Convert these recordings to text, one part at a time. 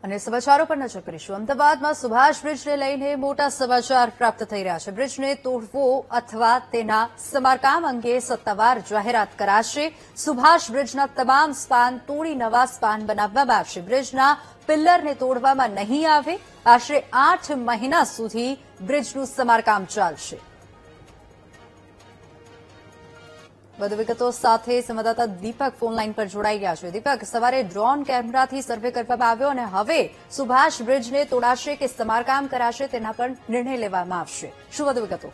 અને સમાચારો પર નજર કરીશું। અમદાવાદમાં સુભાષ બ્રિજને લઈને મોટા સમાચાર પ્રાપ્ત થઈ રહ્યા છે। બ્રિજને તોડવો અથવા તેના સમારકામ અંગે સત્તાવાર જાહેરાત કરાશે। સુભાષ બ્રિજના તમામ સ્પાન તોડી નવા સ્પાન બનાવવામાં આવશે। બ્રિજના પિલ્લરને તોડવામાં નહીં આવે। આશરે 8 મહિના સુધી બ્રિજનું સમારકામ ચાલશે। વધુ વિગતો સાથે સંવાદદાતા દીપક ફોનલાઈન પર જોડાઈ ગયા છે। દીપક, સવારે ડ્રોન કેમેરાથી સર્વે કરવામાં આવ્યો અને હવે સુભાષ બ્રિજને તોડાશે કે સમારકામ કરાશે તેના પર નિર્ણય લેવામાં આવશે। શું વધુ વિગતો?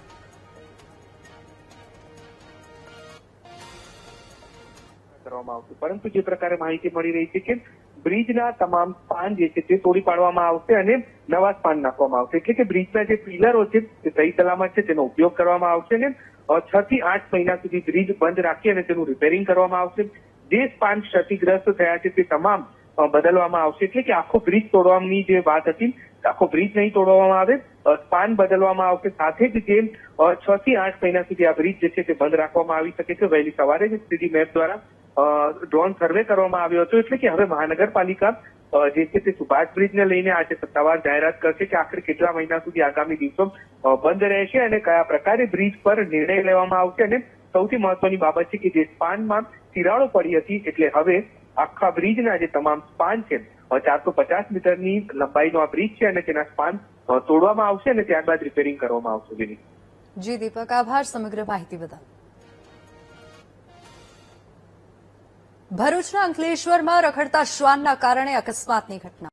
પરંતુ જે પ્રકારે માહિતી મળી રહી છે કે બ્રિજના તમામ સ્પાન જે છે તે તોડી પાડવામાં આવશે અને નવા સ્પાન નાખવામાં આવશે। એટલે કે બ્રિજના જે પિલરો છે તે સહી સલામત છે તેનો ઉપયોગ કરવામાં આવશે અને 6 થી 8 મહિના સુધી બ્રિજ બંધ રાખી અને તેનું રિપેરિંગ કરવામાં આવશે। જે સ્પાન ક્ષતિગ્રસ્ત થયા છે તે તમામ બદલવામાં આવશે। એટલે કે આખો બ્રિજ તોડવાની જે વાત હતી આખો બ્રિજ નહીં તોડવામાં આવે, સ્પાન બદલવામાં આવશે। સાથે જ જે 6 થી 8 મહિના સુધી આ બ્રિજ જે છે તે બંધ રાખવામાં આવી શકે છે। વહેલી સવારે જ 3D મેપ દ્વારા ડ્રોન સર્વે કરવામાં આવ્યો હતો। એટલે કે હવે મહાનગરપાલિકા જે છે તે સુભાષ બ્રિજને લઈને આજે સત્તાવાર જાહેરાત કરશે કે આખરે કેટલા મહિના સુધી આગામી દિવસો બંધ રહેશે અને કયા પ્રકારે બ્રિજ પર નિર્ણય લેવામાં આવશે। અને સૌથી મહત્વની બાબત છે કે જે સ્પાનમાં તિરાડો પડી હતી એટલે હવે આખા બ્રિજના જે તમામ સ્પાન છે 450 મીટરની લંબાઈનો આ બ્રિજ છે અને તેના સ્પાન તોડવામાં આવશે અને ત્યારબાદ રિપેરિંગ કરવામાં આવશે। જી દીપક, આભાર સમગ્ર માહિતી બદલ। ભરૂચના અંકલેશ્વરમાં રખડતા શ્વાનના કારણે અકસ્માતની ઘટના।